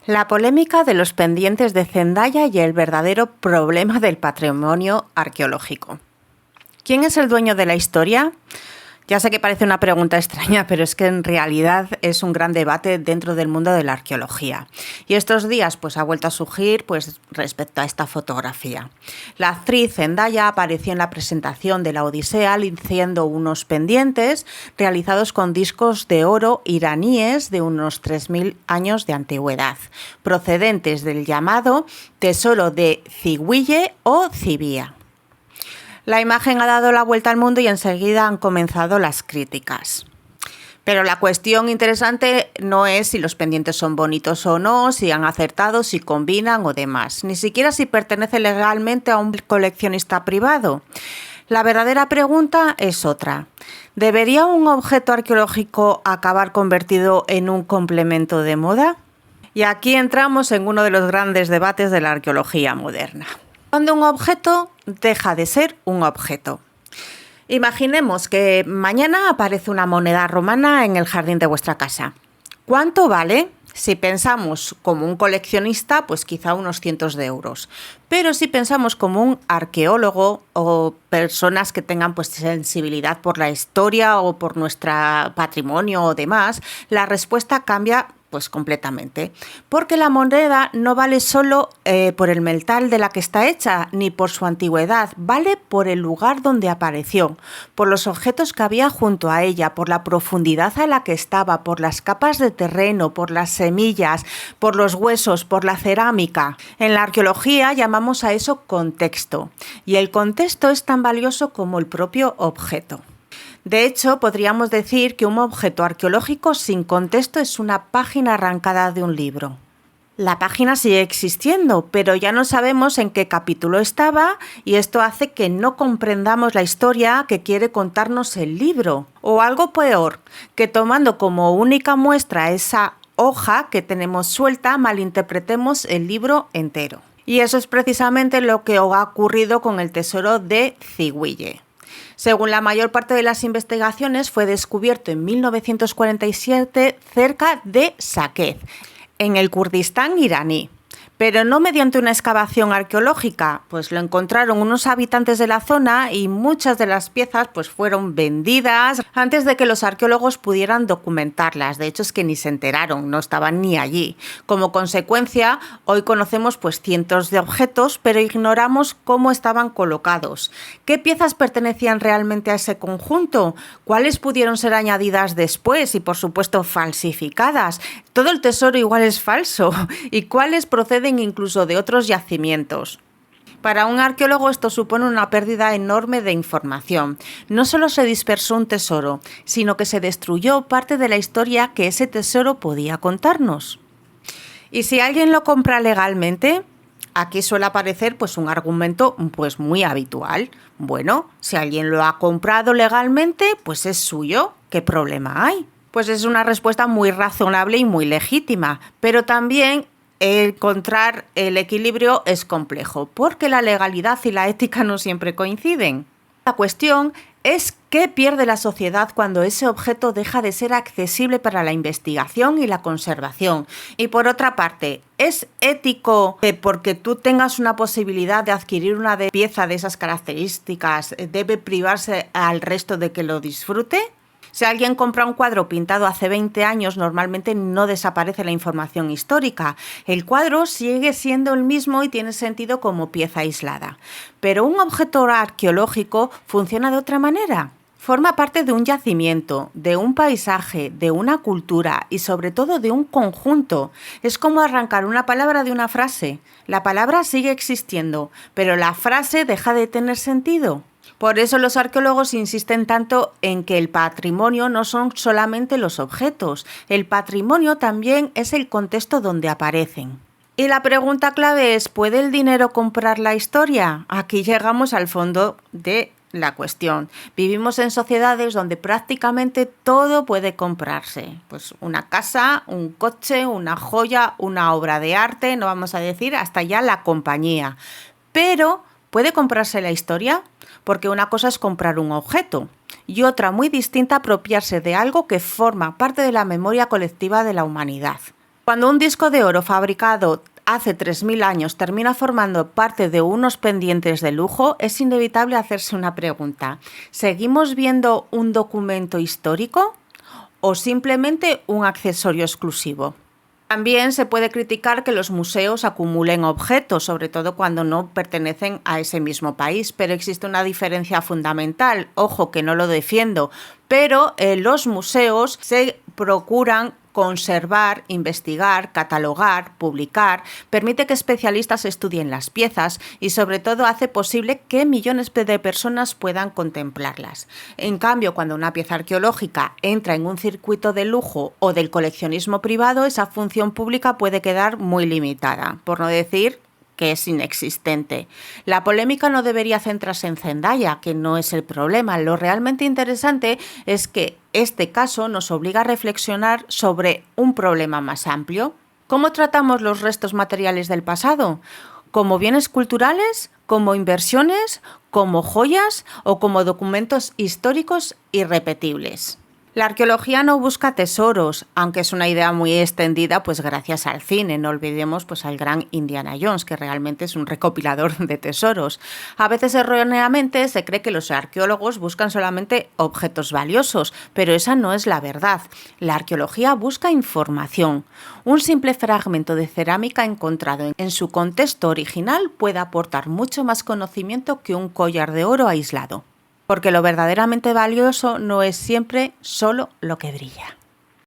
La polémica de los pendientes de Zendaya y el verdadero problema del patrimonio arqueológico. ¿Quién es el dueño de la historia? Ya sé que parece una pregunta extraña, pero es que en realidad es un gran debate dentro del mundo de la arqueología. Y estos días pues ha vuelto a surgir respecto a esta fotografía. La actriz Zendaya apareció en la presentación de la Odisea luciendo unos pendientes realizados con discos de oro iraníes de unos 3000 años de antigüedad, procedentes del llamado tesoro de Ziwiye o Zibia. La imagen ha dado la vuelta al mundo y enseguida han comenzado las críticas. Pero la cuestión interesante no es si los pendientes son bonitos o no, si han acertado, si combinan o demás, ni siquiera si pertenece legalmente a un coleccionista privado. La verdadera pregunta es otra. ¿Debería un objeto arqueológico acabar convertido en un complemento de moda? Y aquí entramos en uno de los grandes debates de la arqueología moderna. Cuando un objeto deja de ser un objeto. Imaginemos que mañana aparece una moneda romana en el jardín de vuestra casa. ¿Cuánto vale? Si pensamos como un coleccionista, pues quizá unos cientos de euros. Pero si pensamos como un arqueólogo o personas que tengan pues sensibilidad por la historia o por nuestro patrimonio o demás, la respuesta cambia pues completamente, porque la moneda no vale solo por el metal de la que está hecha, ni por su antigüedad, vale por el lugar donde apareció, por los objetos que había junto a ella, por la profundidad a la que estaba, por las capas de terreno, por las semillas, por los huesos, por la cerámica. En la arqueología llamamos a eso contexto, y el contexto es tan valioso como el propio objeto. De hecho, podríamos decir que un objeto arqueológico sin contexto es una página arrancada de un libro. La página sigue existiendo, pero ya no sabemos en qué capítulo estaba y esto hace que no comprendamos la historia que quiere contarnos el libro. O algo peor, que tomando como única muestra esa hoja que tenemos suelta, malinterpretemos el libro entero. Y eso es precisamente lo que ha ocurrido con el tesoro de Ziwiye. Según la mayor parte de las investigaciones, fue descubierto en 1947 cerca de Saqqez, en el Kurdistán iraní. Pero no mediante una excavación arqueológica, pues lo encontraron unos habitantes de la zona y muchas de las piezas pues fueron vendidas antes de que los arqueólogos pudieran documentarlas. De hecho es que ni se enteraron, no estaban ni allí. Como consecuencia, hoy conocemos pues cientos de objetos, pero ignoramos cómo estaban colocados. ¿Qué piezas pertenecían realmente a ese conjunto? ¿Cuáles pudieron ser añadidas después y por supuesto falsificadas? Todo el tesoro igual es falso. ¿Y cuáles proceden incluso de otros yacimientos? Para un arqueólogo esto supone una pérdida enorme de información. No solo se dispersó un tesoro, sino que se destruyó parte de la historia que ese tesoro podía contarnos. ¿Y si alguien lo compra legalmente? Aquí suele aparecer pues un argumento pues muy habitual. Bueno, si alguien lo ha comprado legalmente, pues es suyo. ¿Qué problema hay? Pues es una respuesta muy razonable y muy legítima, pero también encontrar el equilibrio es complejo, porque la legalidad y la ética no siempre coinciden. La cuestión es qué pierde la sociedad cuando ese objeto deja de ser accesible para la investigación y la conservación. Y por otra parte, ¿es ético que porque tú tengas una posibilidad de adquirir una pieza de esas características debe privarse al resto de que lo disfrute? Si alguien compra un cuadro pintado hace 20 años, normalmente no desaparece la información histórica. El cuadro sigue siendo el mismo y tiene sentido como pieza aislada. Pero un objeto arqueológico funciona de otra manera. Forma parte de un yacimiento, de un paisaje, de una cultura y sobre todo de un conjunto. Es como arrancar una palabra de una frase. La palabra sigue existiendo, pero la frase deja de tener sentido. Por eso los arqueólogos insisten tanto en que el patrimonio no son solamente los objetos, el patrimonio también es el contexto donde aparecen. Y la pregunta clave es, ¿puede el dinero comprar la historia? Aquí llegamos al fondo de la cuestión. Vivimos en sociedades donde prácticamente todo puede comprarse. Pues una casa, un coche, una joya, una obra de arte, no vamos a decir hasta ya la compañía. Pero, ¿puede comprarse la historia? Porque una cosa es comprar un objeto y otra muy distinta apropiarse de algo que forma parte de la memoria colectiva de la humanidad. Cuando un disco de oro fabricado hace 3.000 años termina formando parte de unos pendientes de lujo, es inevitable hacerse una pregunta. ¿Seguimos viendo un documento histórico o simplemente un accesorio exclusivo? También se puede criticar que los museos acumulen objetos, sobre todo cuando no pertenecen a ese mismo país, pero existe una diferencia fundamental. Ojo, que no lo defiendo, pero los museos se procuran conservar, investigar, catalogar, publicar, permite que especialistas estudien las piezas y sobre todo hace posible que millones de personas puedan contemplarlas. En cambio, cuando una pieza arqueológica entra en un circuito de lujo o del coleccionismo privado, esa función pública puede quedar muy limitada, por no decir que es inexistente. La polémica no debería centrarse en Zendaya, que no es el problema. Lo realmente interesante es que este caso nos obliga a reflexionar sobre un problema más amplio. ¿Cómo tratamos los restos materiales del pasado? ¿Como bienes culturales? ¿Como inversiones? ¿Como joyas? ¿O como documentos históricos irrepetibles? La arqueología no busca tesoros, aunque es una idea muy extendida pues gracias al cine. No olvidemos pues al gran Indiana Jones, que realmente es un recopilador de tesoros. A veces erróneamente se cree que los arqueólogos buscan solamente objetos valiosos, pero esa no es la verdad. La arqueología busca información. Un simple fragmento de cerámica encontrado en su contexto original puede aportar mucho más conocimiento que un collar de oro aislado. Porque lo verdaderamente valioso no es siempre solo lo que brilla.